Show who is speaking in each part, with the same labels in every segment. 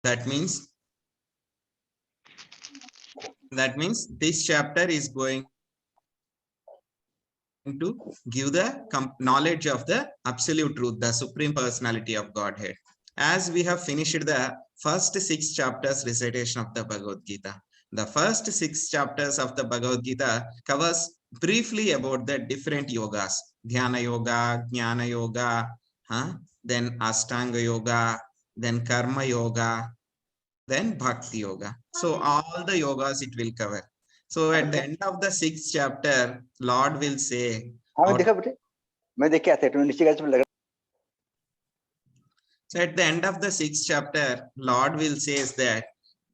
Speaker 1: That means this chapter is going to give the knowledge of the absolute truth, the supreme personality of Godhead. As we have finished the first 6 chapters recitation of the Bhagavad Gita, the first 6 chapters of the Bhagavad Gita covers briefly about the different yogas, Dhyana Yoga, Jnana Yoga, then Ashtanga Yoga, then Karma Yoga, then Bhakti Yoga. So all the yogas it will cover. So at the end of the 6th chapter, Lord will say, so at the end of the 6th chapter, Lord will say that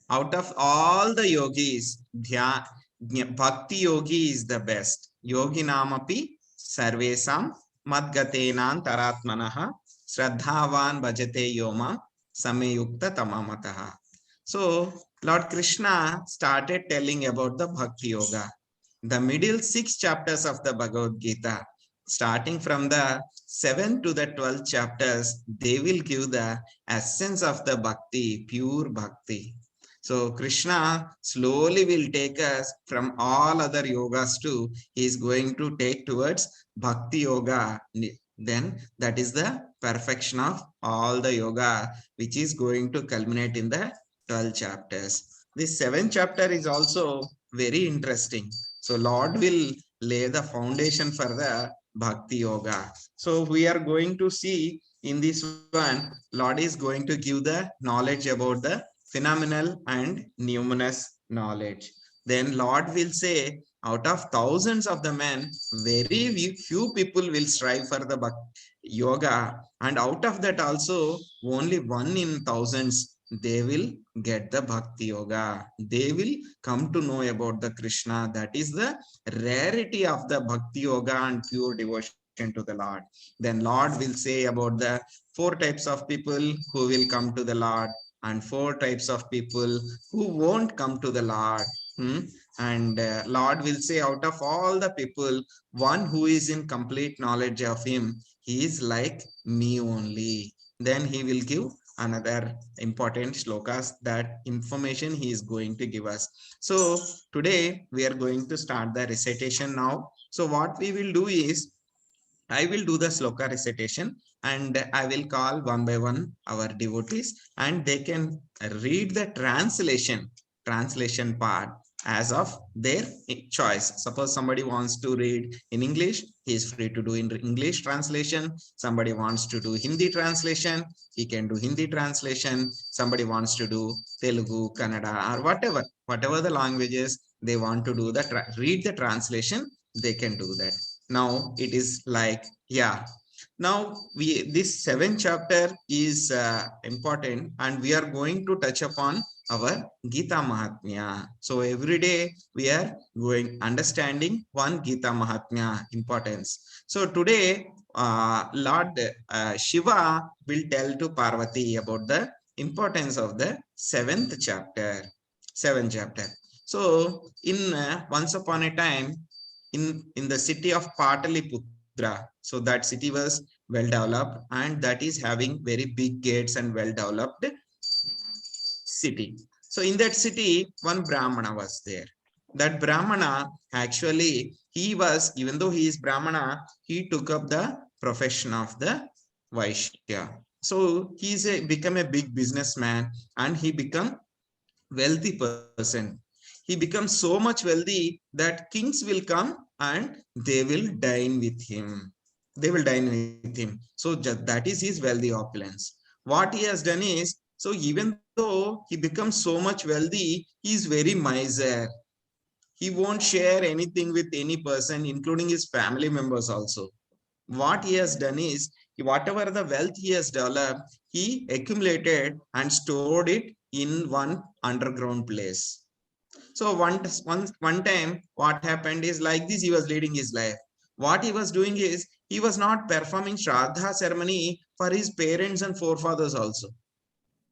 Speaker 1: out of all the yogis, Bhakti Yogi is the best. Yogi namapi sarvesam madgatenan taratmanaha shraddhavan bhajate yoma samyukta tamamataha. So Lord Krishna started telling about the Bhakti Yoga. The middle 6 chapters of the Bhagavad Gita, starting from the 7th to the 12th chapters, they will give the essence of the Bhakti, pure Bhakti. So Krishna slowly will take us from all other yogas to, he is going to take towards Bhakti Yoga. Then that is the perfection of all the yoga, which is going to culminate in the 12 chapters. This 7th chapter is also very interesting. So Lord will lay the foundation for the Bhakti Yoga. So we are going to see in this one, Lord is going to give the knowledge about the phenomenal and numinous knowledge. Then Lord will say, out of thousands of the men, very few people will strive for the yoga, and out of that also only 1 in thousands they will get the Bhakti Yoga. They will come to know about the Krishna. That is the rarity of the Bhakti Yoga and pure devotion to the Lord. Then Lord will say about the 4 types of people who will come to the Lord, and 4 types of people who won't come to the Lord. And Lord will say, out of all the people, one who is in complete knowledge of him, he is like me only. Then he will give another important slokas, that information he is going to give us. So today we are going to start the recitation now. So what we will do is, I will do the sloka recitation and I will call one by one our devotees, and they can read the translation part as of their choice. Suppose somebody wants to read in English, he is free to do in English translation. Somebody wants to do Hindi translation, he can do Hindi translation. Somebody wants to do Telugu, Kannada, or whatever the languages they want to do the read the translation, they can do that. Now it is like, now this 7th chapter is important, and we are going to touch upon our Gita Mahatmya. So every day we are going understanding one Gita Mahatmya importance. So today Lord Shiva will tell to Parvati about the importance of the 7th chapter. So in once upon a time, in the city of Pataliputra, so that city was well developed, and that is having very big gates and well developed city. So in that city, one Brahmana was there. That Brahmana, actually, he was, even though he is Brahmana, he took up the profession of the Vaishya. So he's become a big businessman, and he become wealthy person. He becomes so much wealthy that kings will come and they will dine with him. So that is his wealthy opulence. What he has done is, so even though he becomes so much wealthy, he is very miser. He won't share anything with any person, including his family members also. What he has done is, whatever the wealth he has developed, he accumulated and stored it in one underground place. So one time, what happened is, like this, he was leading his life. What he was doing is, he was not performing Shraddha ceremony for his parents and forefathers also.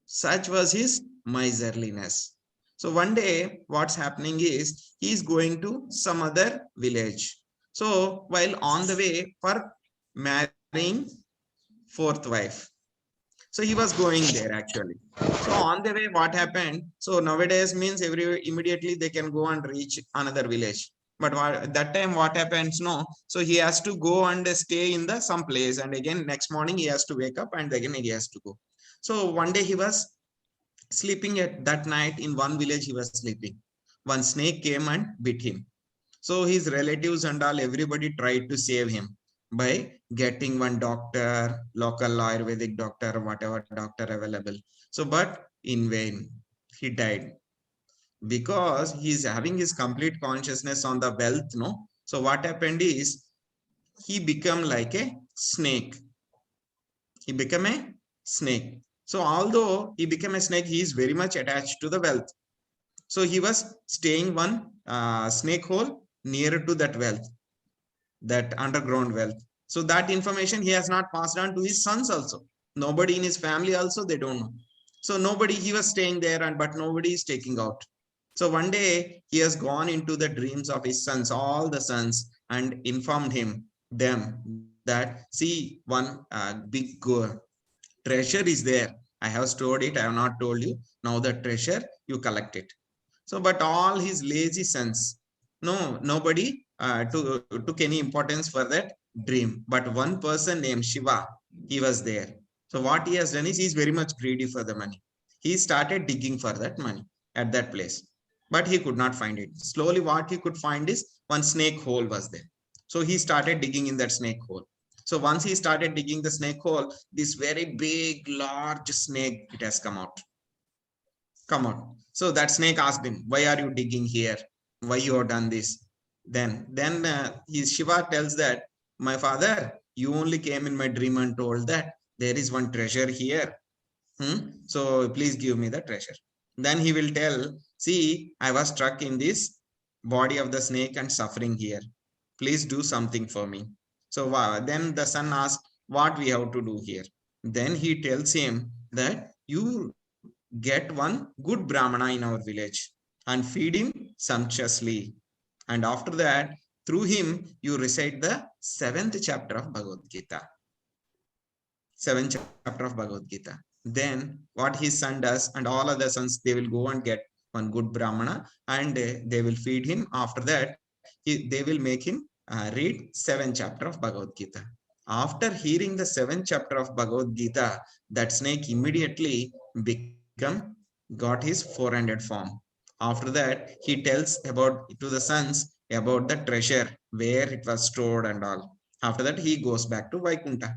Speaker 1: Such was his miserliness. So one day, what's happening is, he is going to some other village. So while on the way for marrying 4th wife, So he was going there actually. So on the way, what happened? So nowadays means immediately they can go and reach another village. But that time what happens? No. So he has to go and stay in the some place, and again next morning he has to wake up and again he has to go. So one day he was sleeping at that night in one village. He was sleeping. One snake came and bit him. So his relatives and all, everybody tried to save him by getting one doctor, local Ayurvedic doctor, whatever doctor available. So, but in vain, he died because he's having his complete consciousness on the wealth. No. So what happened is he became like a snake. He became a snake. So although he became a snake, he is very much attached to the wealth. So he was staying one snake hole nearer to that wealth, that underground wealth. So that information he has not passed on to his sons also. Nobody in his family also, they don't know. So nobody, he was staying there, and but nobody is taking out. So one day he has gone into the dreams of his sons, all the sons, and informed them that see, one big treasure is there. I have stored it. I have not told you. Now the treasure, you collect it. So, but all his lazy sons, no, nobody took any importance for that dream. But one person named Shiva, he was there. So what he has done is he's very much greedy for the money. He started digging for that money at that place, but he could not find it. Slowly, what he could find is one snake hole was there. So he started digging in that snake hole. So once he started digging the snake hole, this very big, large snake, it has come out. Come on. So that snake asked him, why are you digging here? Why you have done this? Then Shiva tells that, my father, you only came in my dream and told that there is one treasure here. So please give me the treasure. Then he will tell, see, I was struck in this body of the snake and suffering here. Please do something for me. So then the son asks, what we have to do here? Then he tells him that you get one good Brahmana in our village and feed him sumptuously. And after that, through him, you recite the 7th chapter of Bhagavad Gita. 7th chapter of Bhagavad Gita. Then what his son does, and all other sons, they will go and get one good Brahmana and they will feed him. After that, they will make him read 7th chapter of Bhagavad Gita. After hearing the 7th chapter of Bhagavad Gita, that snake immediately got his 400 form. After that, he tells about to the sons about the treasure, where it was stored and all. After that, he goes back to Vaikunta.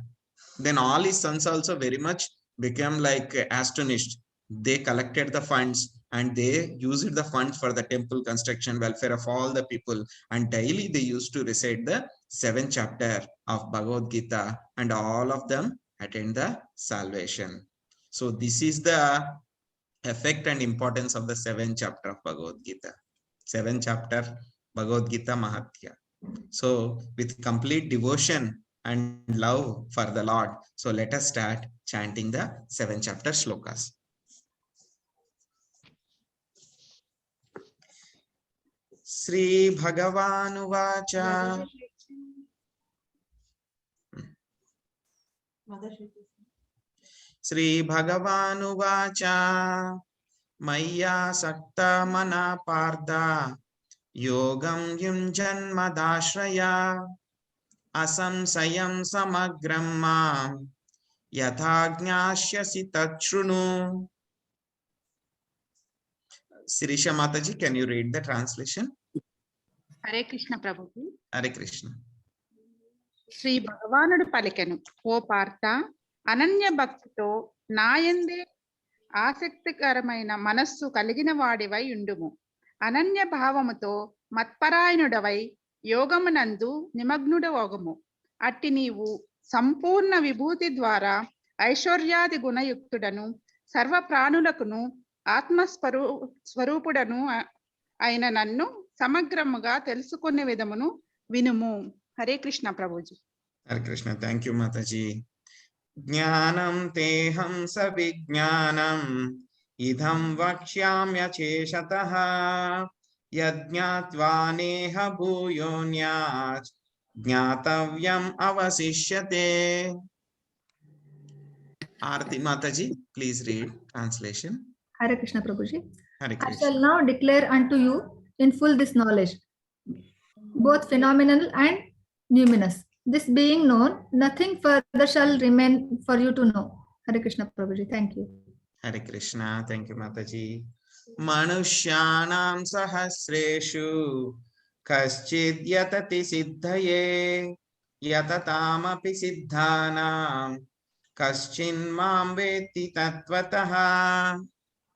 Speaker 1: Then all his sons also very much became like astonished. They collected the funds and they used the funds for the temple construction, welfare of all the people. And daily they used to recite the 7th chapter of Bhagavad Gita, and all of them attained the salvation. So this is the effect and importance of the 7th chapter of Bhagavad Gita. 7th chapter Bhagavad Gita Mahatya. So with complete devotion and love for the Lord, so let us start chanting the 7th chapter shlokas. Sri Bhagavan Uvacha. Sri Bhagavan Uvacha. Maya Sakta Mana Partha. Yogam Yunjanmadashraya. Asamsayam Samagram Mam. Yathajnashyasi Tachrunu. Sirisha Mataji, can you read the translation?
Speaker 2: Hare Krishna Prabhuji.
Speaker 1: Hare Krishna.
Speaker 2: Shri భగవానుడు పలికెను, ఓ పార్థ, అనన్య భక్తితో నాయందే ఆసక్తికరమైన మనస్సు కలిగిన వాడివై ఉండుము. అనన్య భావముతో మత్పరాయణుడవై యోగమునందు నిమగ్నుడవగుము. అట్టి నీవు సంపూర్ణ విభూతి ద్వారా ఐశ్వర్యాది గుణయుక్తుడను సర్వ ప్రాణులకును స్వరూపుడను అయిన నన్ను సమగ్రముగా తెలుసుకునే విధమును వినుము. హరే కృష్ణ ప్రభుజీ.
Speaker 1: హరే కృష్ణ. Thank you Mataji. జ్ఞానం తేహం సవిజ్ఞానం ఇదం వక్ష్యామ్యచేషతః యజ్ఞాత్వా Neha భూయోన్యాత్ జ్ఞాతవ్యం అవశిష్యతే. Arati Mataji, please read translation.
Speaker 3: Hare Krishna Prabhuji.
Speaker 1: Hare
Speaker 3: I
Speaker 1: Krishna.
Speaker 3: shall now declare unto you in full this knowledge, both phenomenal and numinous. This being known, nothing further shall remain for you to know. Hare Krishna Prabhuji. Thank you.
Speaker 1: Hare Krishna. Thank you, Mataji. Manushyanam sahasreshu kaschid yatati siddhaye yatatamapi siddhanam kaschin mam veti tattvataha.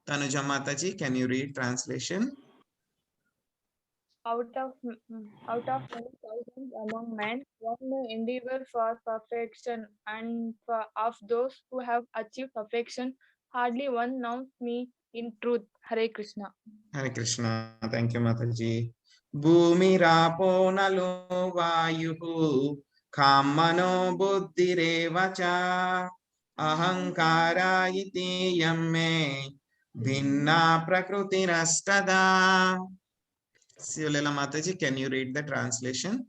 Speaker 1: Tanuja Mataji, can you read translation?
Speaker 4: Out of many thousands among men, one may endeavor for perfection, and of those who have achieved perfection, hardly one knows me in truth. Hare Krishna.
Speaker 1: Hare Krishna. Thank you, Mataji. Bhumirapo nalo vayuhu kamano buddhirevacha ahankara iti yamme bhinna prakrutirastada. Sivalela Mataji, can you read the translation?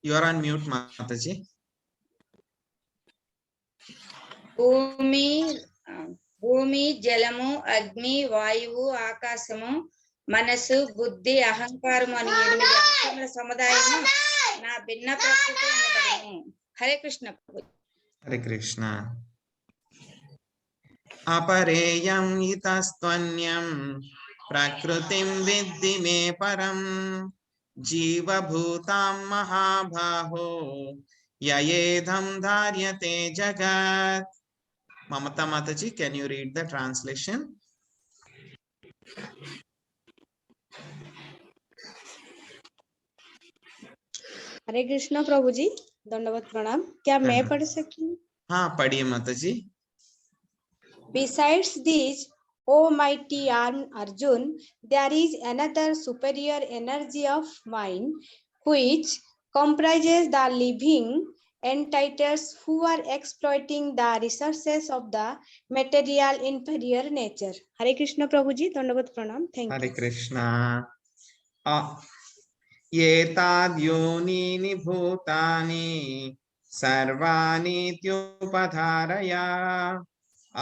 Speaker 1: You are on mute, Mataji.
Speaker 5: భూమి జలము అగ్ని వాయువు ఆకాశము మనసు బుద్ధి అహంకారము అని 8 అంశముల సముదాయము నా భిన్న ప్రకృతి అనబడును. Hare Krishna.
Speaker 1: Hare Krishna. Apareyam itastvanyam prakrutim viddhi me param jiva bhutam mahabhaho yayedham dharyate jagat. Mamata Mataji, can you read the translation?
Speaker 6: हरे कृष्णा प्रभु जी, दंडवत प्रणाम। क्या मैं पढ़ सकती हूँ?
Speaker 1: हाँ, पढ़िए माताजी।
Speaker 6: Besides these, O mighty Arjun, there is another superior energy of mind which comprises the living entities who are exploiting the resources of the material inferior nature. हरे कृष्णा प्रभु जी, दंडवत प्रणाम। Thank you.
Speaker 1: हरे कृष्णा। एताद्योनीनि भूतानि सर्वानीत्युपधारया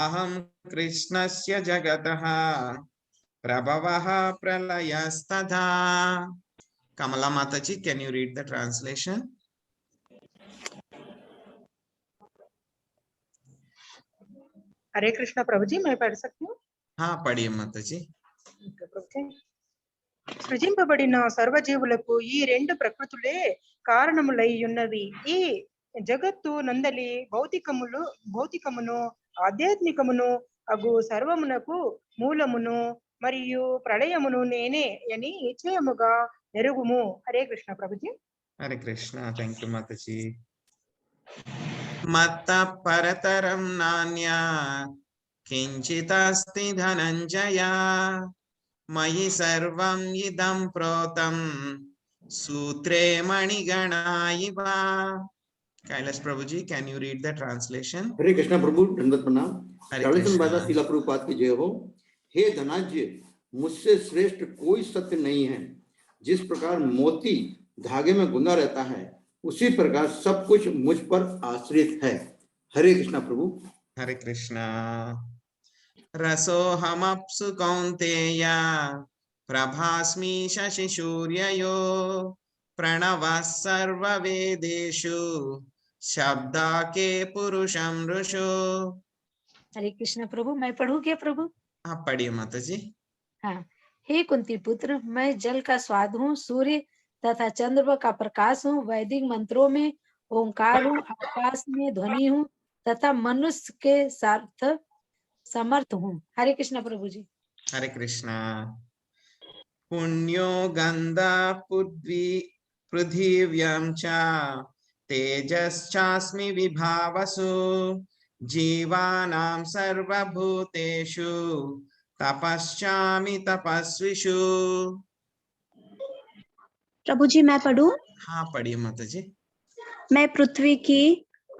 Speaker 1: अहं कृष्णस्य जगतः प्रभवः प्रलयस्तथा. Kamala Mataji, can you read the translation?
Speaker 2: हरे कृष्णा प्रभु जी, मैं पढ़ सकती हूँ?
Speaker 1: हाँ, पढ़िए माताजी.
Speaker 2: సృజింపబడిన సర్వజీవులకు ఈ 2 ప్రకృతులే కారణములై ఉన్నవి. ఈ జగత్తు నందలి భౌతికమును ఆధ్యాత్మికమును అగు సర్వమునకు మూలమును మరియు ప్రళయమును నేనే అని నిశ్చయముగా ఎరుగుము. హరే కృష్ణ ప్రభుజీ.
Speaker 1: హరే కృష్ణ. Thank you Mataji. మత్త పరతరం నాన్య కించితస్తి ధనంజయ మయి సర్వం ఇదం ప్రోతం సూత్రే మణిగణా ఇవ. Kailash Prabhuji, can you read the translation?
Speaker 7: Hare Krishna Prabhu, Dandavat Pranam. Tradition by the Srila Prabhupada की जय हो। हे धनाज्य, मुझसे श्रेष्ठ कोई सत्य नहीं है। जिस प्रकार मोती धागे में गुंदा रहता है, उसी प्रकार सब कुछ मुझ पर आश्रित है। हरे कृष्णा प्रभु।
Speaker 1: हरे कृष्णा। रसोहमप्सु कौन्तेय प्रभास्मि शशि सूर्ययो प्रणवः सर्ववेदेषु शब्दाके पुरुषं ऋषो.
Speaker 8: हरे कृष्ण प्रभु, मैं पढ़ूं क्या प्रभु?
Speaker 1: हाँ, पढ़िए माता जी.
Speaker 8: हाँ, हे कुंती पुत्र, मैं जल का स्वाद हूँ, सूर्य तथा चंद्रमा का प्रकाश हूँ, वैदिक मंत्रों में ओंकार हूँ, आकाश में ध्वनि हूँ तथा मनुष्य के साथ समर्थ हूँ. हरे कृष्ण प्रभु जी.
Speaker 1: हरे कृष्णा. पुण्यो गंधा पृथिव्यां च तेजश्चास्मि विभावसु जीवानां सर्वभूतेषु तपश्चामि तपस्विषु.
Speaker 9: प्रभु जी, मैं पढ़ूं?
Speaker 1: हाँ, पढ़िए माता जी.
Speaker 9: मैं पृथ्वी की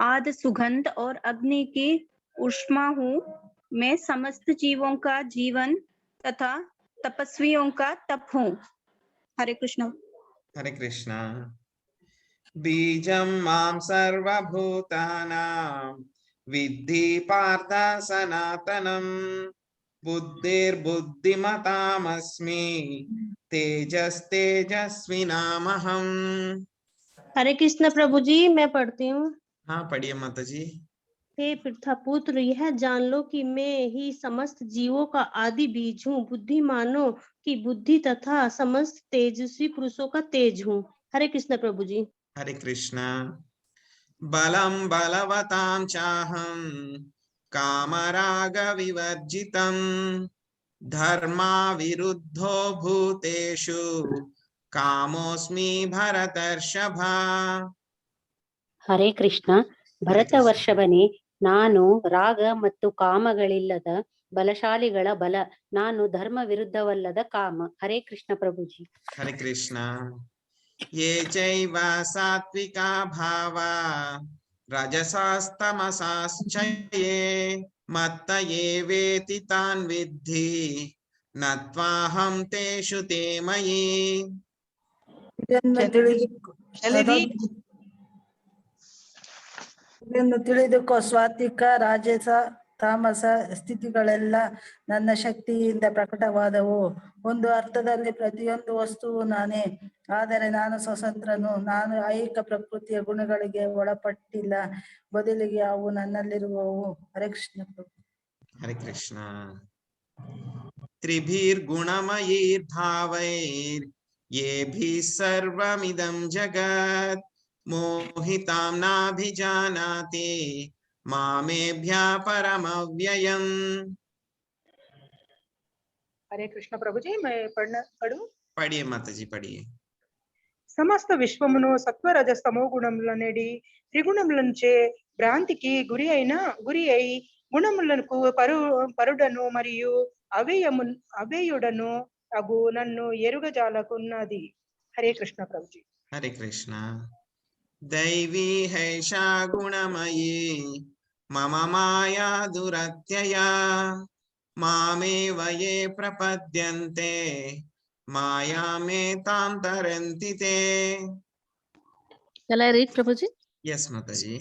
Speaker 9: आद्य सुगंध और अग्नि की ऊष्मा हूँ। मैं समस्त जीवों का जीवन तथा तपस्वियों का तप हूँ. हरे कृष्णा.
Speaker 1: हरे कृष्णा. बीजं मां सर्वभूतानां विद्धि पार्थ सनातनम् बुद्धिर्बुद्धिमतामस्मि तेजस्तेजस्विनामहम्।
Speaker 10: हरे कृष्ण प्रभु जी, मैं पढ़ती हूँ।
Speaker 1: हाँ पढ़िए माता जी।
Speaker 10: हे पुत्र, यह जान लो कि मैं ही समस्त जीवों का आदि बीज हूँ, बुद्धिमानों की बुद्धि तथा समस्त तेजस्वी पुरुषों का तेज हूँ। हरे कृष्ण प्रभु जी।
Speaker 1: हरे कृष्णा। बलं बलवतां चाहं कामराग विवर्जितं धर्मा विरुद्धो भूतेषु कामोऽस्मि भरतर्षभा।
Speaker 11: ಹರೇ ಕೃಷ್ಣ. ಭರತ ವರ್ಷವನೇ, ನಾನು ರಾಗ ಮತ್ತು ಕಾಮಗಳಿಲ್ಲದ ಬಲಶಾಲಿಗಳ ಬಲ, ನಾನು ಧರ್ಮ ವಿರುದ್ಧವಲ್ಲದ ಕಾಮ. ಹರೇ ಕೃಷ್ಣ ಪ್ರಭುಜಿ.
Speaker 1: ಹರೇ ಕೃಷ್ಣ. ಯೇ ಚೈವ ಸಾತ್ವಿಕಾ ಭಾವ ರಜಸಾಸ್ತಮಸಾಶ್ಚ ಯೇ ಮತ್ತ ಏವೇತಿ ತಾನ್ ವಿದ್ಧಿ ನತ್ವಾಹಂ ತೇಷು ತೇ ಮಯಿ.
Speaker 12: ಇದನ್ನು ತಿಳಿದುಕೋ, ಸಾತ್ವಿಕ ರಾಜಸ ತಾಮಸ ಸ್ಥಿತಿಗಳೆಲ್ಲ ನನ್ನ ಶಕ್ತಿಯಿಂದ ಪ್ರಕಟವಾದವು. ಒಂದು ಅರ್ಥದಲ್ಲಿ ಪ್ರತಿಯೊಂದು ವಸ್ತುವು ನಾನೇ, ಆದರೆ ನಾನು ಸ್ವತಂತ್ರನು. ನಾನು ಐಹಿಕ ಪ್ರಕೃತಿಯ ಗುಣಗಳಿಗೆ ಒಳಪಟ್ಟಿಲ್ಲ, ಬದಲಿಗೆ ಅವು ನನ್ನಲ್ಲಿರುವವು. ಹರೇ ಕೃಷ್ಣ.
Speaker 1: ಹರೇ ಕೃಷ್ಣ. ತ್ರಿಭಿರ್ಗುಣಮಯೈರ್ಭಾವೈರ್ ಯೇಭಿಃ ಸರ್ವಮಿದಂ ಜಗತ್ ಮೋಹಿತಾಂ ನಾಭಿಜಾನಾತಿ ಮಾಮೇಭ್ಯಃ ಪರಮವ್ಯಯಂ.
Speaker 2: हरे कृष्ण प्रभु जी, मैं पढ़ूं?
Speaker 1: पढ़िए माता जी पढ़िए.
Speaker 2: సమస్త విశ్వమును సత్వరజ స్తమో గుణములనేడి త్రిగుణములంచే భ్రాంతికి గురి అయి గుణములకు పరుడను మరియు అవేయుడను అగు నన్ను ఎరుగజాలకున్నది. హరే కృష్ణ ప్రభుజీ.
Speaker 1: హరే కృష్ణ. దైవీ హైషా గుణమయీ మమ మాయా దురత్యయా మామేవ యే ప్రపద్యంతే మాయామేతాం తరంతి తే.
Speaker 11: Shall I read, Prabhuji?
Speaker 1: Yes, Mataji.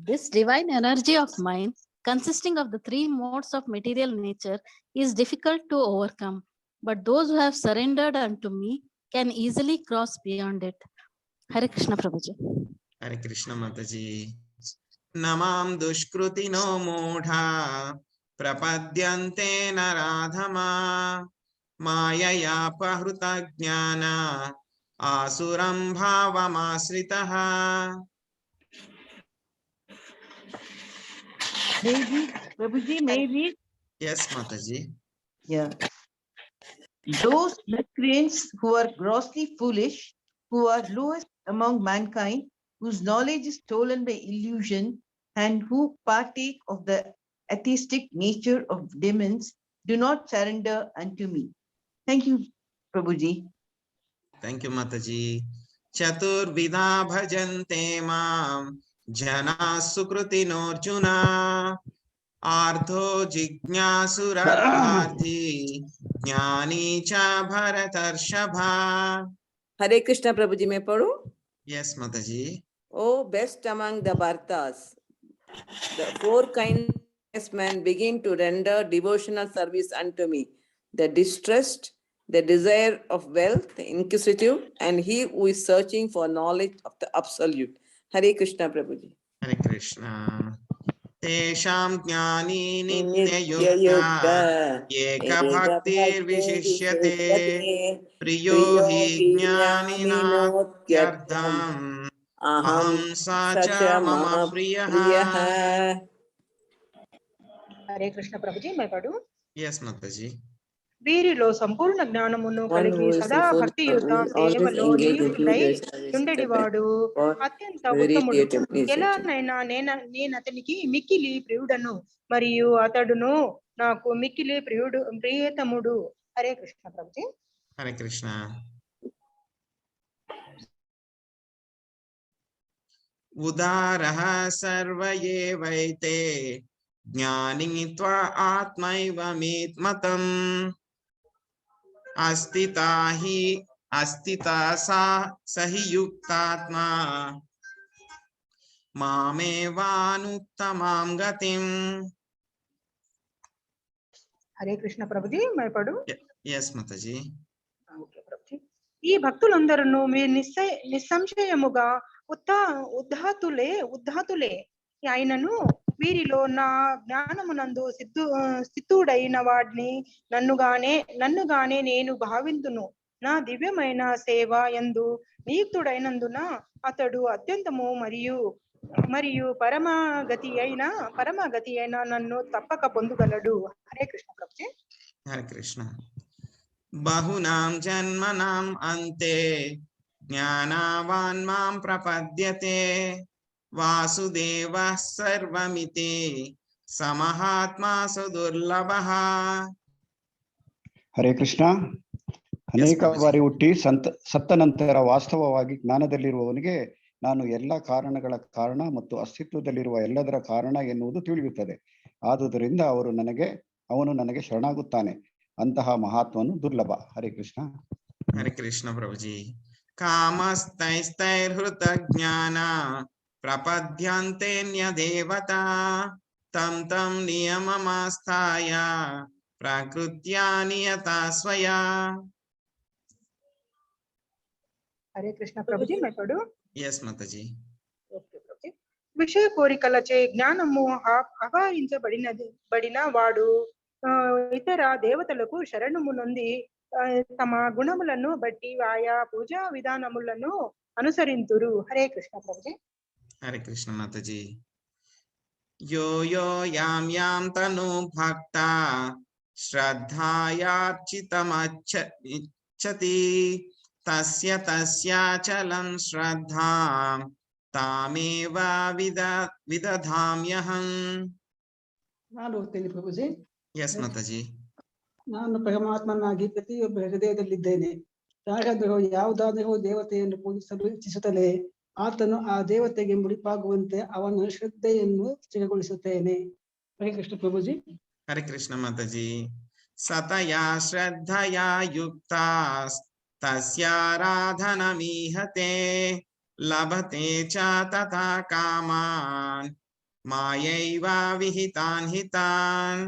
Speaker 11: This divine energy of mine, consisting of the three modes of material nature, is difficult to overcome, but those who have surrendered unto me can easily cross beyond it. Hare Krishna, Prabhuji.
Speaker 1: Hare Krishna, Mataji. Namam dushkrutino moodha prapadyante naradhama mayaya pahruta jnana asuram bhavamasritaha.
Speaker 13: Prabhuji, may I read?
Speaker 1: Yes, Mataji.
Speaker 13: Yeah. Those miscreants who are grossly foolish, who are lowest among mankind, whose knowledge is stolen by illusion, and who partake of the atheistic nature of demons, do not surrender unto me. Thank you, Prabhuji.
Speaker 1: Thank you, Mataji. Chaturvidha bhajante mam jana sukrutino arjuna ardho jignasuraardhi jnani cha bharatarshava.
Speaker 14: हरे कृष्णा प्रभुजी, मैं पढ़ूं?
Speaker 1: Yes, Mataji.
Speaker 14: Oh, best among the Bhartas, the four kindness men begin to render devotional service unto me: the distressed, the desire of wealth, the inquisitive, and he who is searching for knowledge of the absolute. Hare Krishna Prabhuji.
Speaker 1: Hare Krishna. Tesham jnani nitya yukta eka bhaktir vishishyate priyo hi jnaninatyardham aham sacha mama priyaha.
Speaker 2: हरे कृष्ण प्रभुजी, मैं पढ़ूं?
Speaker 1: Yes, Mataji.
Speaker 2: వీరిలో సంపూర్ణ జ్ఞానమును కలిగి సదా భక్తియుత సేవలో ఉండేవాడు అత్యంత ఉత్తముడు. ఎలానైనా నేను అతనికి మిక్కిలి ప్రియుడను మరియు అతడును నాకు మిక్కిలి ప్రియతముడు. హరే కృష్ణ ప్రభుజీ.
Speaker 1: హరే కృష్ణ. ఉదారః సర్వ ఏవైతే జ్ఞాని త్వా ఆత్మైవ మతం अस्तिता सहि युक्तात्मा मामेवानुत्तमां गतिम्.
Speaker 2: హరే కృష్ణ ప్రభుజీ. मैं पढ़ूं?
Speaker 1: yes mataji.
Speaker 2: ఓకే ప్రభుజీ. ఈ భక్తులందరూ మీ నిస్సంశయముగా ఉద్ధాతులే అయినను వీరిలో నా జ్ఞానమునందు స్థితుడైన వాడిని నన్నుగానే నేను భావింతును. నా దివ్యమైన సేవ యందు నియుక్తుడైనందున అతడు అత్యంతము మరియు పరమగతి అయిన నన్ను తప్పక పొందగలడు. హరే కృష్ణ ప్రభుజీ.
Speaker 1: హరే కృష్ణ. బహునాం జన్మనాం అంతే జ్ఞానవాన్ మాం ప్రపద్యతే వాసుదేవః సర్వమితి సమహాత్మా సుదుర్లభః.
Speaker 15: ಹರೇ ಕೃಷ್ಣ. ಅನೇಕ ಬಾರಿ ಹುಟ್ಟಿ ಸತ್ತ ನಂತರ ವಾಸ್ತವವಾಗಿ ಜ್ಞಾನದಲ್ಲಿರುವವನಿಗೆ ನಾನು ಎಲ್ಲ ಕಾರಣಗಳ ಕಾರಣ ಮತ್ತು ಅಸ್ತಿತ್ವದಲ್ಲಿರುವ ಎಲ್ಲದರ ಕಾರಣ ಎನ್ನುವುದು ತಿಳಿಯುತ್ತದೆ. ಆದುದರಿಂದ ಅವನು ನನಗೆ ಶರಣಾಗುತ್ತಾನೆ. ಅಂತಹ ಮಹಾತ್ಮನು ದುರ್ಲಭ. ಹರೇ ಕೃಷ್ಣ.
Speaker 1: ಹರೇ ಕೃಷ್ಣ ಪ್ರಭುಜಿ. ಕಾಮಸ್ತೈಸ್ತೈರ್ಹೃತ ಜ್ಞಾನ ಪ್ರಪದ್ಯಂತೆನ್ಯ ದೇವತಾ ತಂ ತಂ ನಿಯಮಮಾಸ್ಥಾಯ ಪ್ರಕೃತ್ಯಾ ನಿಯತಾ ಸ್ವಯಾ.
Speaker 2: హరే కృష్ణ ప్రభుజీ. मैं पढ़ूं?
Speaker 1: yes mataji.
Speaker 2: ఓకే ప్రభుజీ. విషయ కోరికలచే జ్ఞానము అపహరించబడిన వాడు ఇతర దేవతలకు శరణము నొంది తమ గుణములను బట్టి ఆయా పూజా విధానములను అనుసరింతురు. హరే కృష్ణ ప్రభుజీ.
Speaker 1: హరే కృష్ణ మాతాజీ. యో యో యాం యాం తను భక్త శ్రద్ధయార్చితమచ్చతి తస్య తస్యాచలం శ్రద్ధాం తామేవ ವಿದಧಾಮ್ಯಹಂ.
Speaker 16: ನಾನು ಓದ್ತೇನೆ ಪ್ರಭುಜಿ.
Speaker 1: ಎಸ್ ಮಾತಾಜಿ.
Speaker 16: ನಾನು ಪರಮಾತ್ಮನಾಗಿ ಪ್ರತಿಯೊಬ್ಬ ಹೃದಯದಲ್ಲಿದ್ದೇನೆ. ಯಾರಾದರೂ ಯಾವುದಾದರೂ ದೇವತೆಯನ್ನು ಪೂಜಿಸಲು ಇಚ್ಛಿಸುತ್ತಲೇ ಆತನು ಆ ದೇವತೆಗೆ ಮುಡಿಪಾಗುವಂತೆ ಅವನ ಶ್ರದ್ಧೆಯನ್ನು ಸ್ಥಿರಗೊಳಿಸುತ್ತೇನೆ. ಹರೇ ಕೃಷ್ಣ ಪ್ರಭುಜಿ.
Speaker 1: ಹರೇ ಕೃಷ್ಣ ಮಾತಾಜಿ. ಸತಯಾ ಶ್ರದ್ಧಯಾ ಯುಕ್ತ ತಸ್ಯಾರಾಧನಮೀಹತೆ ಲಭತೆ ಚ ತಥಾ ಕಾಮಾನ್ ಮಾಯೈವ ವಿಹಿತಾನ್ ಹಿತಾನ್.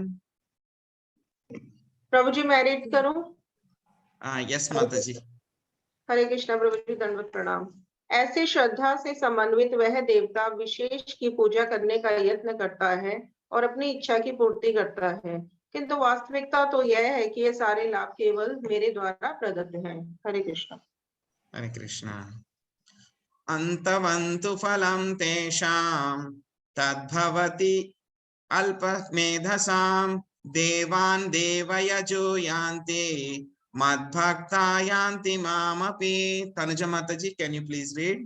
Speaker 17: प्रभु जी मैं रीड करूं?
Speaker 1: यस माताजी.
Speaker 17: हरे कृष्णा प्रभु जी. दंडवत प्रणाम. ऐसे श्रद्धा से समन्वित वह देवता विशेष की पूजा करने का यत्न करता है और अपनी इच्छा की पूर्ति करता है, किंतु वास्तविकता तो यह है कि ये सारे लाभ केवल मेरे द्वारा प्रदत्त हैं. हरे कृष्णा.
Speaker 1: हरे कृष्णा. अंतवन्तु फलं तेषां तद्भवति अल्पमेधसां देवान् देवयजो यान्ति मद्भक्ता यान्ति मामपि. तनुजा माताजी, can you please read?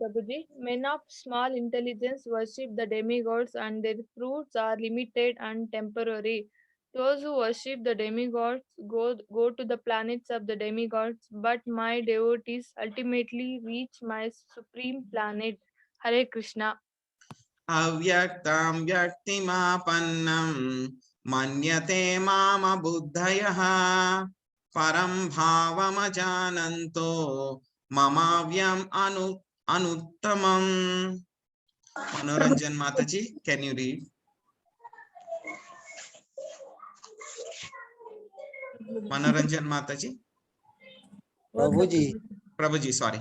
Speaker 4: Prabhuji, men of small intelligence worship the demigods and their fruits are limited and temporary. Those who worship the demigods go to the planets of the demigods, but my devotees ultimately reach my supreme planet. Hare Krishna.
Speaker 1: अव्यक्तं व्यक्तिमापन्नं मन्यते माम बुद्धयः परं भावमजानन्तो ममाव्यम् अनुत्तमम्. मनोरंजन माताजी, can you read? मनोरंजन Mataji. Prabhuji sorry.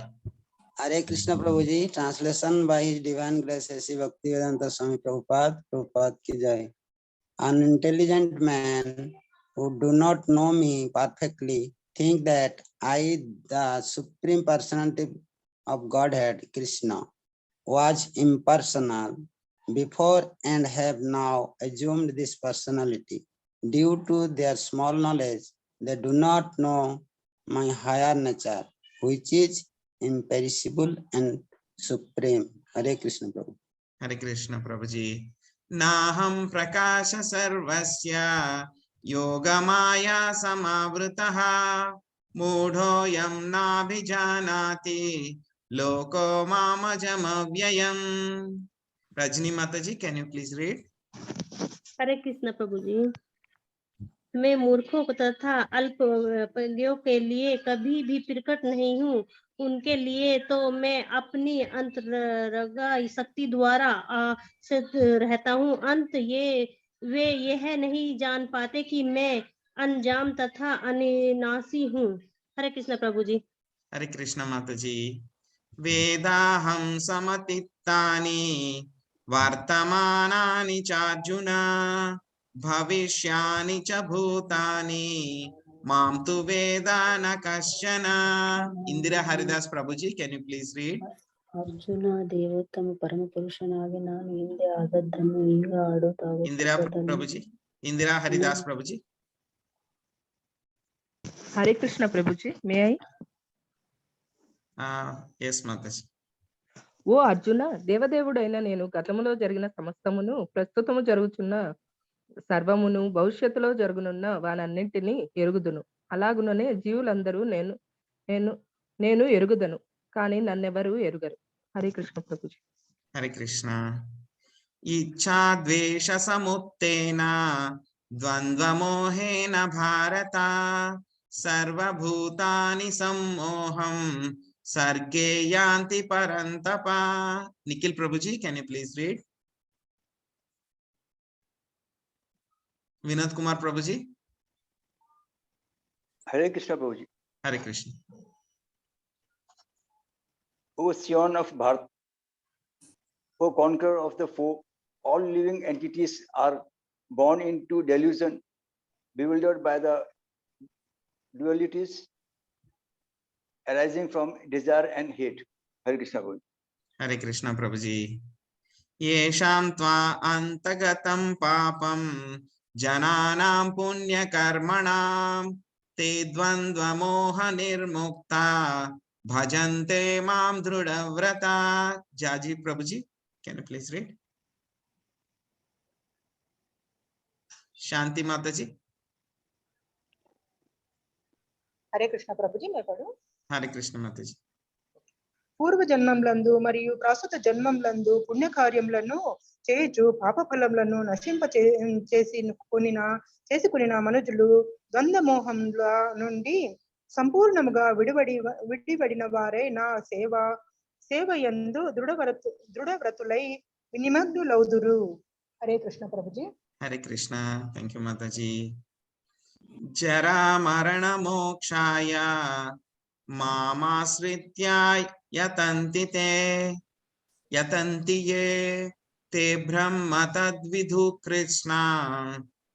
Speaker 18: Hare Krishna Prabhu ji. Translation by his divine grace Shri Bhaktivedanta Swami Prabhupada की जय. An intelligent man who do not know me perfectly think that I, the supreme personality of Godhead Krishna, was impersonal before and have now assumed this personality. Due to their small knowledge, they do not know my higher nature, which is imperishable and supreme. Hare Krishna Prabhu.
Speaker 1: Hare Krishna Prabhuji. Naham prakasha sarvasya yogamaya samavృతః మూఢోయం నాభిజానాతి లోకో మామజమవ్యయం. Rajni Mataji, can you please read?
Speaker 10: Hare Krishna Prabhu ji. मैं मूर्खों को तथा अल्पज्ञों के लिए कभी भी प्रकट नहीं हूँ। उनके लिए तो मैं अपनी अंतरंगा शक्ति द्वारा सिद्ध रहता हूँ। अंत वे यह नहीं जान पाते कि मैं अनजाम तथा अविनाशी हूँ। हरे कृष्ण प्रभु जी।
Speaker 1: हरे कृष्ण माता जी। वेदाहं समतित्तानि वर्तमानानि चार्जुन भविष्यानि च भूतानि मां तु वेद न कश्चन। Indira Haridas Prabhu ji, can you please read?
Speaker 19: Arjuna, ದೇವೋತ್ತಮ ಪರಮ ಪುರುಷನಾಗಿ ನಾನು ಹಿಂದೆ ಆದದ್ದನ್ನು ಈಗ
Speaker 1: इंदिरा प्रभु जी, इंदिरा हरिदास प्रभु जी।
Speaker 20: हरे कृष्ण प्रभु जी, may I?
Speaker 1: yes మాతాజీ.
Speaker 20: ఓ అర్జున, దేవదేవుడైన నేను గతములో జరిగిన సమస్తమును, ప్రస్తుతము జరుగుతున్న సర్వమును, భవిష్యత్తులో జరుగునున్న వానన్నింటినీ ఎరుగుదును. అలాగుననే జీవులందరూ నేను ఎరుగుదను, కానీ నన్నెవరు ఎరుగరు. హరే కృష్ణ ప్రభుజీ.
Speaker 1: హరే కృష్ణ. ఇచ్చా ద్వేష సముత్తేన ద్వంద్వమోహేన భారత సర్వభూతాని సమ్మోహం सर्गे यान्ति परन्तप. Nikhil Prabhu ji, can you please read? Vinod Kumar Prabhu ji.
Speaker 21: Hare Krishna Prabhu ji.
Speaker 1: Hare Krishna.
Speaker 21: O Sion of Bharat, O conqueror of the foe, all living entities are born into delusion, bewildered by the dualities arising from desire and hate. Hare Krishna Prabhu.
Speaker 1: Hare Krishna Prabhu ji. Yesham tva antagatam papam jananam punya karmanam te dvandva moha nirmukta bhajante mam dhrudavrata. Jaji Prabhu ji, can you please read? Shanti Mata ji.
Speaker 2: हरे कृष्ण प्रभु जी, मैं पढ़ूं?
Speaker 1: हरे कृष्ण माता जी.
Speaker 2: పూర్వ జన్మములందు మరియు ప్రస్తుత జన్మములందు పుణ్యకార్యములను చేయుచు పాప ఫలములను నశింప చేసుకునిన మనుజులు ద్వంద్వమోహముల నుండి సంపూర్ణముగా విడివడిన వారే నా సేవయందు దృఢవ్రతులై నిమగ్నులౌదురు. హరే కృష్ణ ప్రభుజీ.
Speaker 1: హరే కృష్ణ. Thank you Mataji. జరా మరణ మోక్షాయ మామాశ్రిత్య యతంతి యే తే బ్రహ్మ తద్విధు కృష్ణ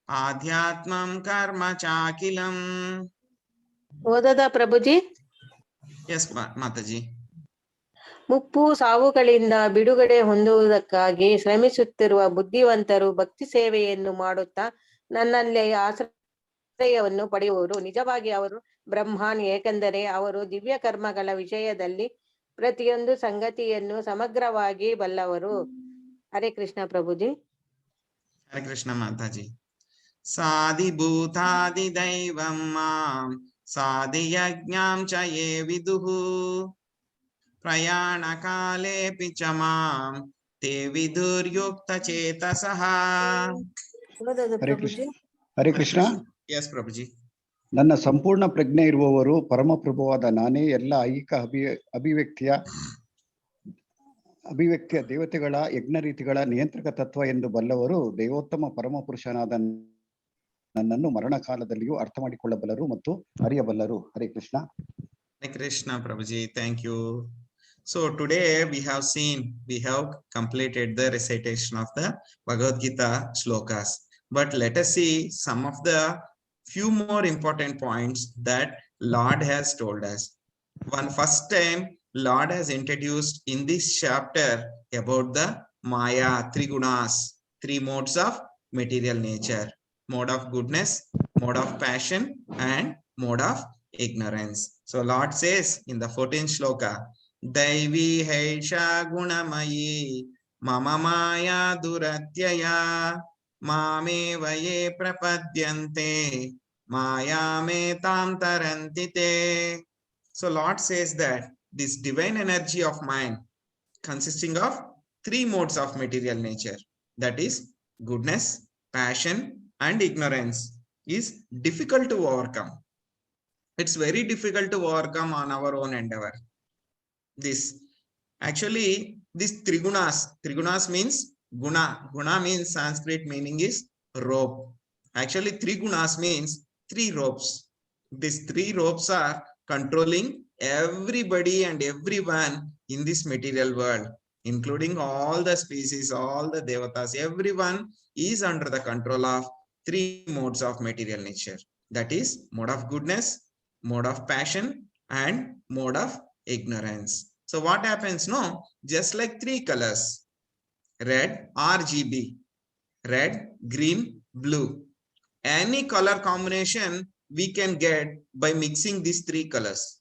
Speaker 1: ఆధ్యాత్మం కర్మ చాకిలం.
Speaker 8: ಓದದ ಪ್ರಭುಜಿ.
Speaker 1: ಎಸ್ ಮಾತಾಜಿ.
Speaker 8: ಮುಪ್ಪು ಸಾವುಗಳಿಂದ ಬಿಡುಗಡೆ ಹೊಂದುವುದಕ್ಕಾಗಿ ಶ್ರಮಿಸುತ್ತಿರುವ ಬುದ್ಧಿವಂತರು ಭಕ್ತಿ ಸೇವೆಯನ್ನು ಮಾಡುತ್ತಾ ನನ್ನಲ್ಲಿ ಆಶ್ರಯವನ್ನು ಪಡೆಯುವರು. ನಿಜವಾಗಿ ಅವರು ಬ್ರಹ್ಮಾನ್, ಏಕೆಂದರೆ ಅವರು ದಿವ್ಯ ಕರ್ಮಗಳ ವಿಷಯದಲ್ಲಿ ಪ್ರತಿಯೊಂದು ಸಂಗತಿಯನ್ನು ಸಮಗ್ರವಾಗಿ ಬಲ್ಲವರು. ಹರೇ ಕೃಷ್ಣ ಪ್ರಭುಜಿ.
Speaker 1: ಹರೇ ಕೃಷ್ಣ ಮಾತಾಜಿ. ಸಾಧಿ ಭೂತಾದಿ ದೈವಂ ಮಾಂ ಸಾಧಿ ಯಜ್ಞಾಂ ಚ ಯೇ ವಿದುಃ ಪ್ರಯಾಣ ಕಾಲೇಪಿ ಚ ಮಾಂ ತೇ ವಿದುರ್ಯುಕ್ತ ಚೇತಸಃ.
Speaker 15: ಹರೇ ಕೃಷ್ಣ.
Speaker 1: ಎಸ್ ಪ್ರಭುಜಿ.
Speaker 15: ನನ್ನ ಸಂಪೂರ್ಣ ಪ್ರಜ್ಞೆ ಇರುವವರು ಪರಮಪ್ರಭುವಾದ ನಾನೇ ಎಲ್ಲ ಐಹಿಕ ಅಭಿವ್ಯಕ್ತಿಯ ದೇವತೆಗಳ ಯಜ್ಞ ರೀತಿಗಳ ನಿಯಂತ್ರಕ ತತ್ವ ಎಂದು ಬಲ್ಲವರು. ದೇವೋತ್ತಮ ಪರಮಪುರುಷನಾದ ನನ್ನನ್ನು ಮರಣ ಕಾಲದಲ್ಲಿಯೂ ಅರ್ಥ ಮಾಡಿಕೊಳ್ಳಬಲ್ಲರು ಮತ್ತು ಅರಿಯಬಲ್ಲರು. Hare Krishna.
Speaker 1: Hare Krishna Prabhuji, thank you. So today we have completed the recitation of the Bhagavad Gita shlokas, but let us see some of the few more important points that Lord has told us. First time Lord has introduced in this chapter about the Maya, three gunas, three modes of material nature: mode of goodness, mode of passion, and mode of ignorance. So Lord says in the 14th shloka, Daivi Haisha Gunamayi Mama Maya Duratyaya Mame Vaye Prapadyante Maya Me Tam Tarantite. So Lord says that this divine energy of mind consisting of three modes of material nature, that is goodness, passion, and ignorance. is difficult to overcome. It's very difficult to overcome on our own endeavor. This actually, this trigunas means guna means Sanskrit meaning is rope. Actually, trigunas means 3 ropes. These 3 ropes are controlling everybody and everyone in this material world, including all the species, all the devatas. Everyone is under the control of 3 modes of material nature. That is mode of goodness, mode of passion, and mode of ignorance. So what happens? No, just like 3 colors, red, RGB, red, green, blue. Any color combination we can get by mixing these 3 colors.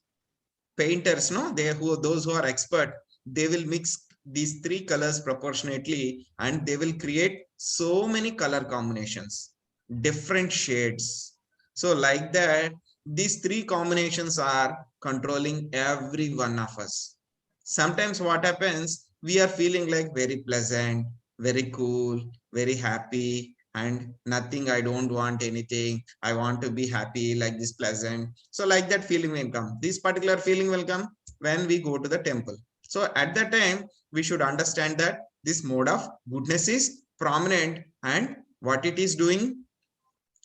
Speaker 1: Painters, no, those who are expert, they will mix these 3 colors proportionately and they will create so many color combinations, different shades. So like that, these 3 combinations are controlling every one of us. Sometimes what happens, we are feeling like very pleasant, very cool, very happy, and nothing, I don't want anything, I want to be happy, like this pleasant. So like that feeling will come. This particular feeling will come when we go to the temple. So at that time, we should understand that this mode of goodness is prominent, and what it is doing,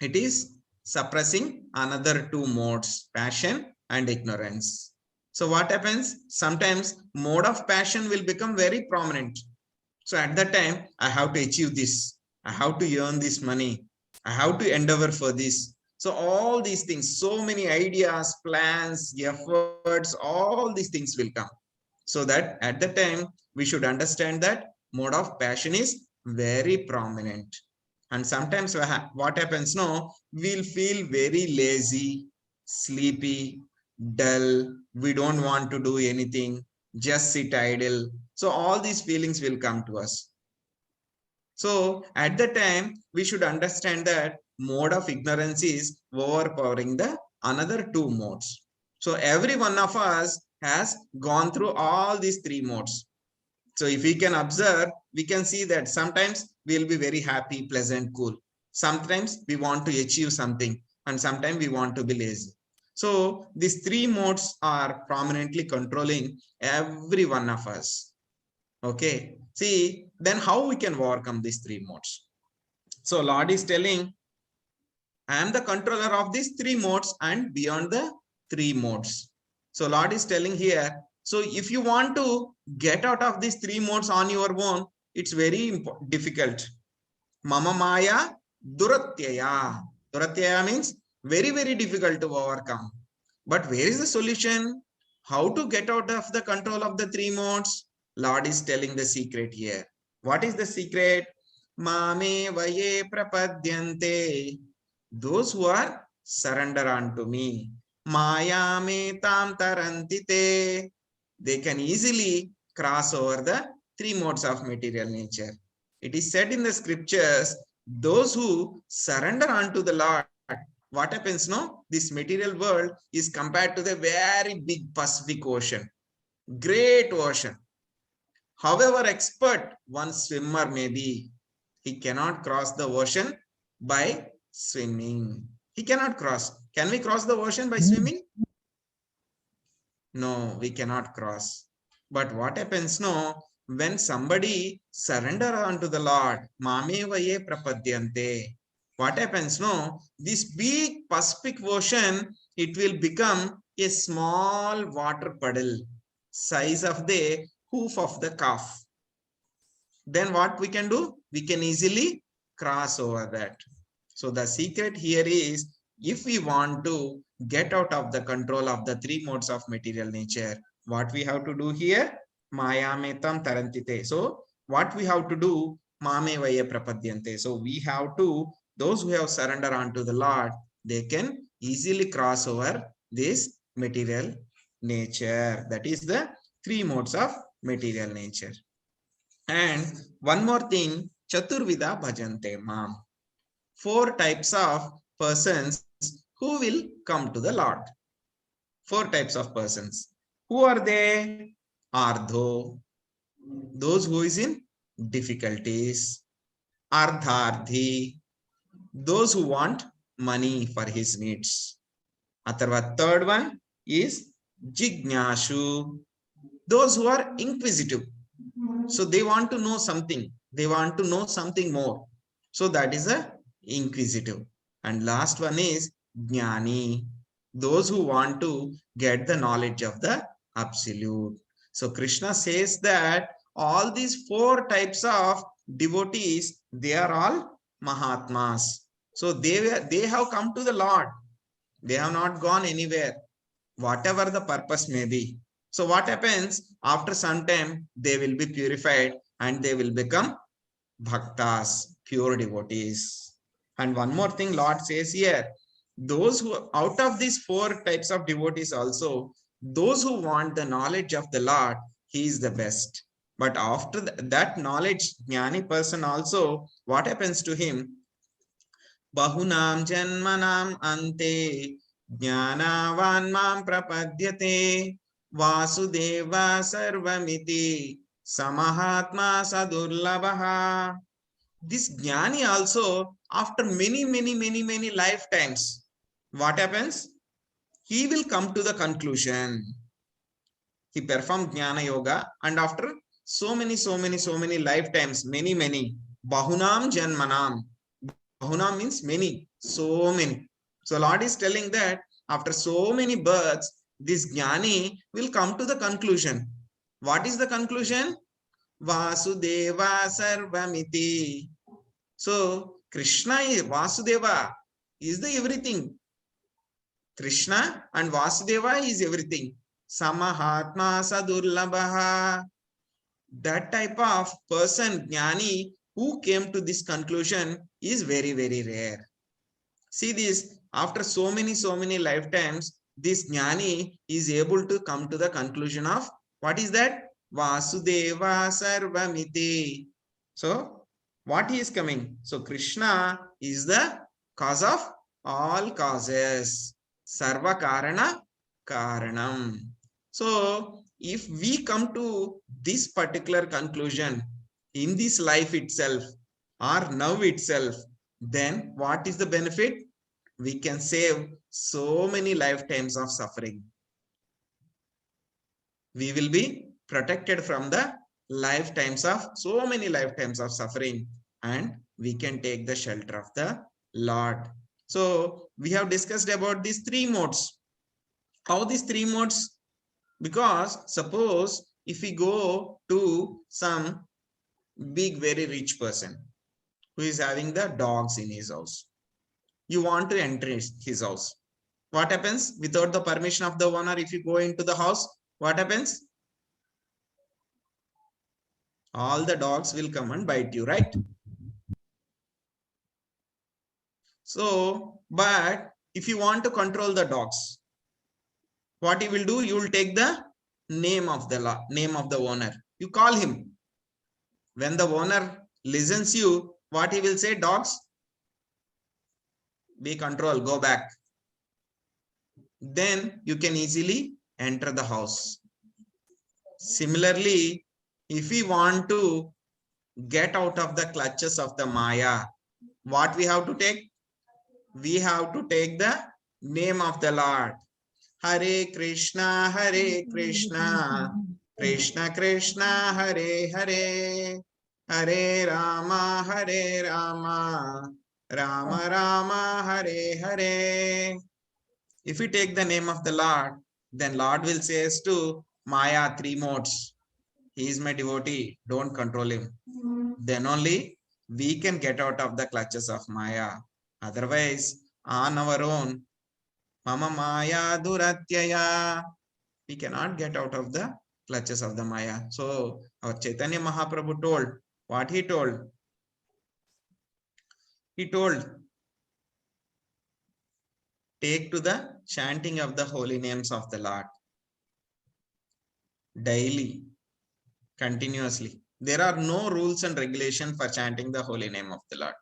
Speaker 1: it is suppressing another 2 modes, passion and ignorance. So what happens? Sometimes mode of passion will become very prominent. So at that time, I have to achieve this. I have to earn this money. I have to endeavor for this. So all these things, so many ideas, plans, efforts, all these things will come. So that at the time, we should understand that mode of passion is very prominent. And sometimes what happens? No, we'll feel very lazy, sleepy, dull. We don't want to do anything, just sit idle. So all these feelings will come to us. So at the time, we should understand that mode of ignorance is overpowering the another 2 modes. So every one of us has gone through all these 3 modes. So if we can observe, we can see that sometimes we'll be very happy, pleasant, cool. Sometimes we want to achieve something, and sometimes we want to be lazy. So these 3 modes are prominently controlling every one of us. Okay, see, then how we can overcome these 3 modes? So Lord is telling, I am the controller of these 3 modes and beyond the 3 modes. So Lord is telling here, so if you want to get out of these 3 modes on your own, it's very difficult. Mama Maya Duratyaya. Duratyaya means very, very difficult to overcome. But where is the solution? How to get out of the control of the 3 modes? Lord is telling the secret here. What is the secret? Mame vaye prapadyante. Those who are surrender unto me. Maya me tam tarantite. They can easily cross over the 3 modes of material nature. It is said in the scriptures, those who surrender unto the Lord, what happens? No, this material world is compared to the very big Pacific Ocean, great ocean. However expert one swimmer may be, he cannot cross the ocean by swimming. He cannot cross. Can we cross the ocean by swimming? No, we cannot cross. But what happens? No, when somebody surrender unto the Lord, Mame vaye prapadyante. What happens? No, this big Pacific Ocean, it will become a small water puddle, size of the hoof of the calf. Then what we can do? We can easily cross over that. So the secret here is, if we want to get out of the control of the 3 modes of material nature, what we have to do here? Maya metam tarantite. So what we have to do? Mame vaya prapadyante. So we have to, those who have surrendered unto the Lord, they can easily cross over this material nature. That is the 3 modes of material nature. And one more thing, Chaturvida bhajante mam. 4 types of persons who will come to the Lord. 4 types of persons. Who are they? Ardho, those who is in difficulties. Ardharthi, those who want money for his needs. Atharva, third one is Jignashu, those who are inquisitive. So they want to know something. They want to know something more. So that is a inquisitive. And last one is Jnani, those who want to get the knowledge of the absolute. So Krishna says that all these four types of devotees, they are all Mahatmas. So they have come to the Lord. They have not gone anywhere, whatever the purpose may be. So what happens after some time, they will be purified and they will become bhaktas, pure devotees. And one more thing Lord says here, those who out of these four types of devotees also, those who want the knowledge of the Lord, he is the best. But after that knowledge, jnani person also, what happens to him? Bahunam janmanam ante jnanavan mam prapadyate Vasudeva sarvamiti samahatma sadurlabha. This jnani also, after many lifetimes, what happens? He will come to the conclusion. He performed jnana yoga, and after so many lifetimes, many, bahunam janmanam. Bahunam means many, so many. So Lord is telling that after so many births, this jnani will come to the conclusion. What is the conclusion? Vasudeva sarvamiti. So Krishna is Vasudeva, is the everything. Krishna and Vasudeva is everything. Samahatma sadurlabha. That type of person, jnani, who came to this conclusion is very rare. See this, after so many lifetimes, this jnani is able to come to the conclusion of what is that? Vasudeva sarvamiti. So what he is coming? So Krishna is the cause of all causes. Sarva karana karanam. So if we come to this particular conclusion in this life itself or now itself, then what is the benefit? We can save so many lifetimes of suffering. We will be protected from the lifetimes of so many lifetimes of suffering, and we can take the shelter of the Lord. So we have discussed about these three modes. How these three modes? Because suppose if we go to some big, very rich person who is having the dogs in his house. You want to enter his house. What happens? Without the permission of the owner, if you go into the house, what happens? All the dogs will come and bite you, right? So, but if you want to control the dogs, what you will do? You will take the name of the owner. You call him. When the owner listens you, what he will say? Dogs, be control, go back. Then you can easily enter the house. Similarly, if we want to get out of the clutches of the Maya, what we have to take? We have to take the name of the Lord. Hare Krishna, Krishna Krishna, Hare Hare, Hare Rama, Rama Rama, Hare Hare. If we take the name of the Lord, then Lord will say us to Maya, three modes. He is my devotee, don't control him. Then only we can get out of the clutches of Maya. Otherwise, on our own, Mama Maya Duratyaya, we cannot get out of the clutches of the Maya. So our Chaitanya Mahaprabhu told, what he told? He told, take to the chanting of the holy names of the Lord. Daily, continuously. There are no rules and regulations for chanting the holy name of the Lord.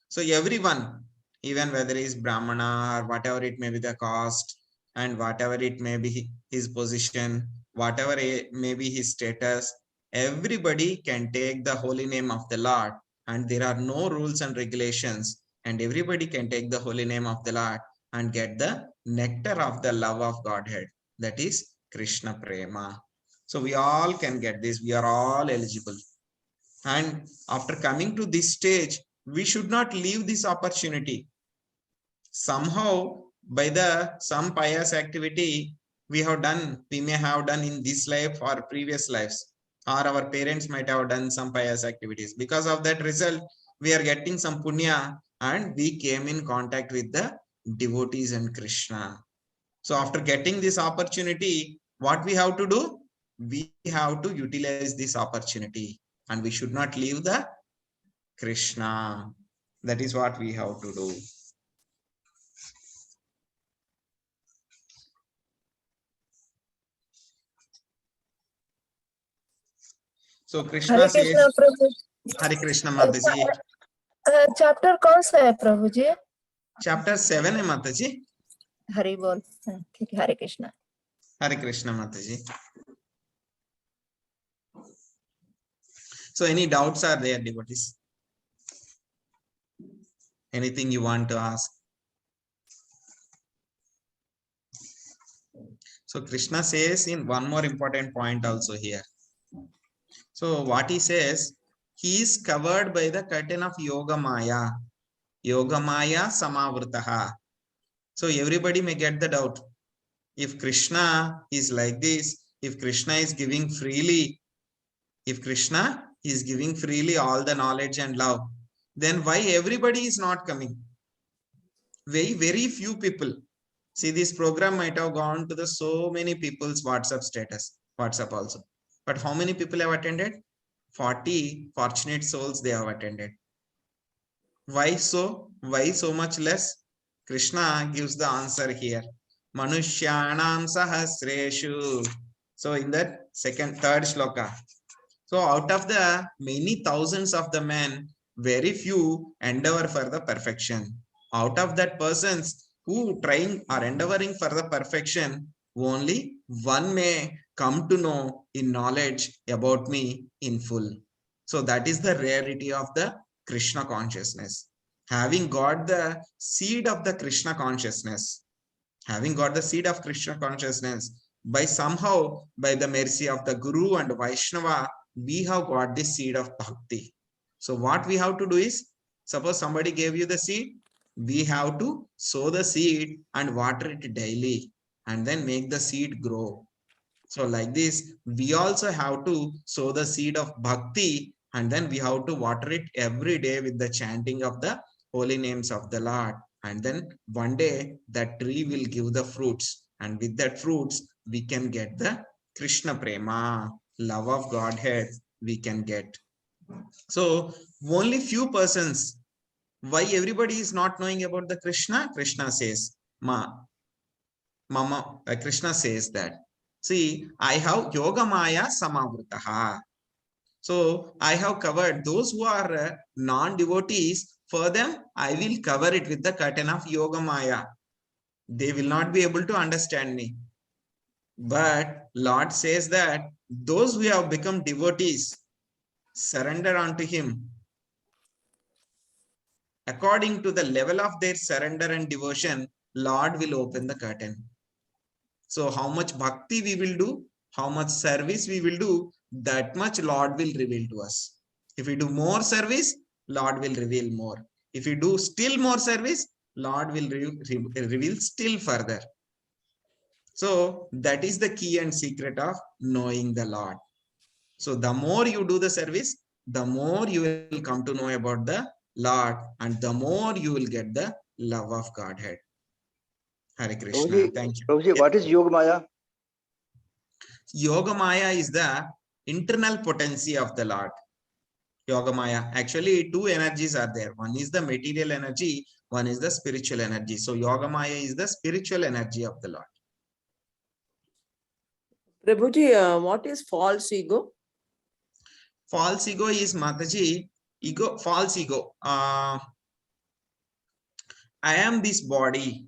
Speaker 1: So everyone, even whether he is Brahmana or whatever it may be the caste, and whatever it may be his position, whatever it may be his status, everybody can take the holy name of the Lord, and there are no rules and regulations. and everybody can take the holy name of the Lord and get the nectar of the love of Godhead. That is Krishna Prema. So we all can get this. We are all eligible. And after coming to this stage, we should not leave this opportunity. Somehow, by some pious activity we may have done in this life or previous lives, or our parents might have done some pious activities. Because of that result, we are getting some punya, and we came in contact with the devotees and Krishna. So after getting this opportunity, what we have to do? We have to utilize this opportunity, and we should not leave the Krishna. That is what we have to do. So Krishna says, Hare Krishna Mataji.
Speaker 3: Chapter कौन सा है प्रभु जी?
Speaker 1: Chapter 7 है माताजी.
Speaker 3: हरि बोल. ठीक है, हरे Krishna.
Speaker 1: Hare Krishna Mataji. So any doubts are there, devotees? Anything you want to ask? So Krishna says in one more important point also here. So what he says, he is covered by the curtain of Yoga Maya. Yoga Maya Samavrtaha. So everybody may get the doubt. If Krishna is like this, if Krishna is giving freely, if Krishna is giving freely all the knowledge and love, then why everybody is not coming? Very few people. See, this program might have gone to the so many people's WhatsApp status, WhatsApp also. But how many people have attended? 40 fortunate souls they have attended. Why so? Why so much less? Krishna gives the answer here. Manushyanam sahasreshu. So in that third shloka. So out of the many thousands of the men, very few endeavor for the perfection. Out of that persons who trying or endeavoring for the perfection, only one may come to know in knowledge about me in full. So that is the rarity of the Krishna consciousness. Having got the seed of the Krishna consciousness, by the mercy of the Guru and Vaishnava, we have got the seed of bhakti. So what we have to do is, suppose somebody gave you the seed, we have to sow the seed and water it daily, and then make the seed grow. So like this, we also have to sow the seed of bhakti, and then we have to water it every day with the chanting of the holy names of the Lord. And then one day that tree will give the fruits, and with that fruits, we can get the Krishna Prema, love of Godhead we can get. So only few persons. Why everybody is not knowing about the Krishna? Krishna says, Krishna says that. See, I have Yoga Maya Samavrtaha. So I have covered those who are non-devotees. For them, I will cover it with the curtain of Yoga Maya. They will not be able to understand me. But Lord says that those who have become devotees, surrender unto Him. According to the level of their surrender and devotion, Lord will open the curtain. So how much bhakti we will do, how much service we will do, that much Lord will reveal to us. If we do more service, Lord will reveal more. If we do still more service, Lord will reveal still further. So that is the key and secret of knowing the Lord. So the more you do the service, the more you will come to know about the Lord, and the more you will get the love of Godhead. Hare Krishna.
Speaker 21: Prabhuji,
Speaker 1: thank you.
Speaker 21: Prabhuji, what is Yoga Maya?
Speaker 1: Yoga Maya is the internal potency of the Lord. Yoga Maya. Actually, two energies are there. One is the material energy, one is the spiritual energy. So Yoga Maya is the spiritual energy of the Lord.
Speaker 14: Prabhuji, what is false ego?
Speaker 1: False ego is, Mataji, false ego. I am this body.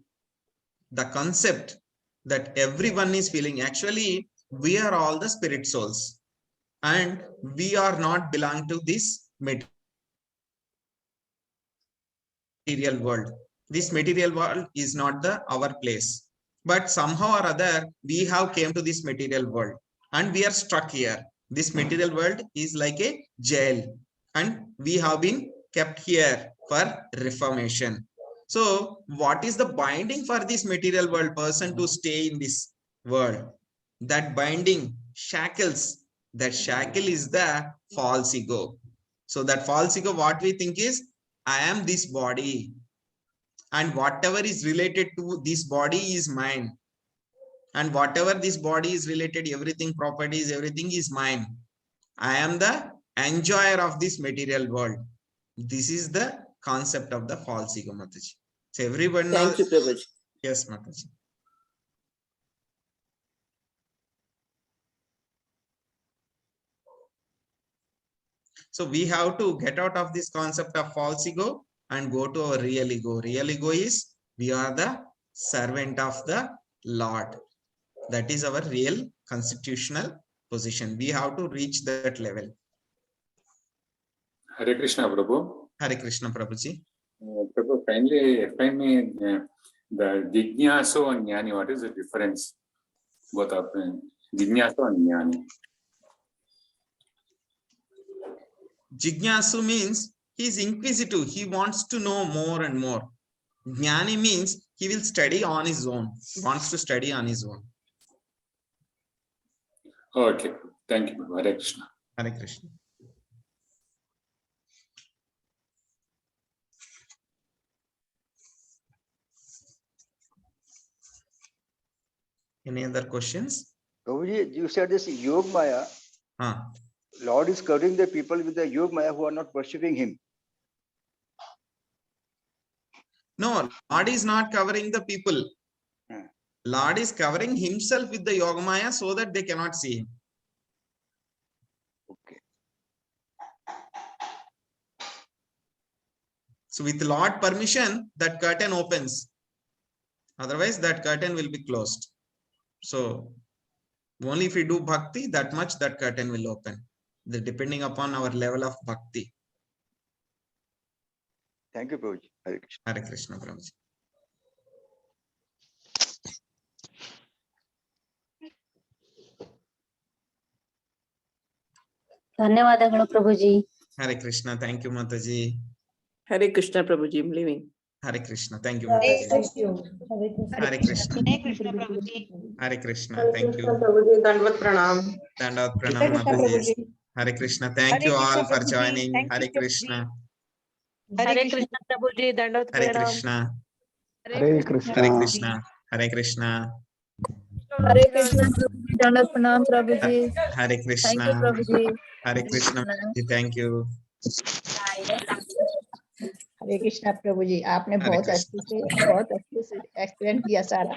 Speaker 1: The concept that everyone is feeling. Actually, we are all the spirit souls, and we are not belong to this material material world. This material world is not our place, but somehow or other we have came to this material world and we are stuck here. This material world is like a jail and we have been kept here for reformation. So what is the binding for this material world person to stay in this world? That binding, shackles, that shackle is the false ego. So that false ego, what we think is, I am this body and whatever is related to this body is mine, and whatever this body is related, everything, properties, everything is mine. I am the enjoyer of this material world. This is the concept of the false ego, Mataji. So everyone
Speaker 14: Thank
Speaker 1: knows.
Speaker 14: you, Prabhuji.
Speaker 1: Yes, Mataji. So we have to get out of this concept of false ego and go to our real ego. Real ego is we are the servant of the Lord. That is our real constitutional position. We have to reach that level.
Speaker 5: Hare Krishna, Prabhu.
Speaker 1: Hare Krishna, Prabhuji.
Speaker 5: Prabhu, kindly explain me the Jignasu and Jnani. What is the difference? Both of them, Jignasu and Jnani.
Speaker 1: Jignasu means he is inquisitive. He wants to know more and more. Jnani means he will study on his own. He wants to study on his own.
Speaker 5: Okay, thank you. Hare Krishna.
Speaker 1: Hare Krishna. Any other questions?
Speaker 21: Prabhuji, you said this Yog Maya. Lord is covering the people with the Yog Maya who are not worshipping him.
Speaker 1: No, Lord is not covering the people. Lord is covering himself with the Yoga Maya so that they cannot see him.
Speaker 21: Okay.
Speaker 1: So with Lord permission, that curtain opens. Otherwise, that curtain will be closed. So only if we do bhakti, that much that curtain will open. Depending upon our level of bhakti.
Speaker 21: Thank you, Prabhuji. Hare Krishna.
Speaker 1: Hare Krishna, Prabhuji.
Speaker 19: ಧನ್ಯವಾದಗಳು ಪ್ರಭುಜಿ.
Speaker 1: Hare Krishna. Thank you, Mataji.
Speaker 14: Hare Krishna, Prabhuji. I'm leaving.
Speaker 1: Hare Krishna. Thank you,
Speaker 6: Hare
Speaker 1: Mataji.
Speaker 6: Krishna.
Speaker 1: Hare Krishna.
Speaker 6: Hare Krishna, Prabhuji.
Speaker 1: Hare Krishna.
Speaker 17: Hare
Speaker 1: Thank you.
Speaker 17: Krishna, Prabhuji. Dandavat pranam.
Speaker 1: Dandavat pranam,
Speaker 6: Hare Krishna,
Speaker 1: Mataji.
Speaker 6: Prabhuji.
Speaker 1: Hare Krishna. Thank
Speaker 6: Hare
Speaker 1: you all
Speaker 6: Krishna,
Speaker 1: for
Speaker 6: Prabhuji.
Speaker 1: joining.
Speaker 6: Thank you,
Speaker 1: Hare
Speaker 6: Prabhuji.
Speaker 1: Krishna.
Speaker 6: Hare Krishna, Prabhuji. Dandavat
Speaker 1: Hare
Speaker 6: pranam.
Speaker 1: Krishna.
Speaker 15: Hare Krishna.
Speaker 1: Hare Krishna. Hare Krishna.
Speaker 3: Hare Krishna, Prabhuji. Dandavat pranam, Prabhuji.
Speaker 1: Hare
Speaker 3: Thank
Speaker 1: Krishna.
Speaker 3: you, Prabhuji.
Speaker 1: Hare Krishna. Thank you.
Speaker 6: हरे कृष्णा प्रभु जी, आपने
Speaker 1: हरे
Speaker 6: बहुत अच्छे से explain किया सारा।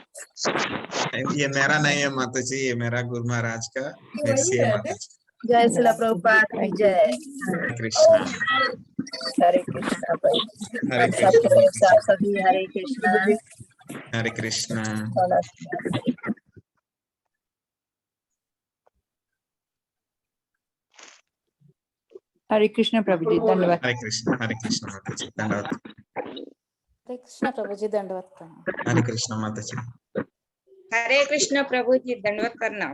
Speaker 1: ये मेरा नहीं है माताजी, ये मेरा गुरु महाराज का मेरे है माताजी।
Speaker 3: जय श्री प्रभुपाद की जय।
Speaker 1: हरे कृष्णा।
Speaker 3: हरे कृष्णा भाई।
Speaker 1: हरे
Speaker 3: हम सबको
Speaker 1: कृष्णा।
Speaker 3: एक साथ सभी हरे कृष्णा।
Speaker 1: हरे कृष्णा।
Speaker 6: हरे कृष्ण प्रभु जी, धन्यवाद।
Speaker 1: हरे कृष्ण माताजी, धन्यवाद।
Speaker 11: हरे कृष्ण प्रभु जी, दंडवत प्रणाम।
Speaker 1: हरे कृष्ण माताजी।
Speaker 6: हरे कृष्ण प्रभु जी, दंडवत प्रणाम।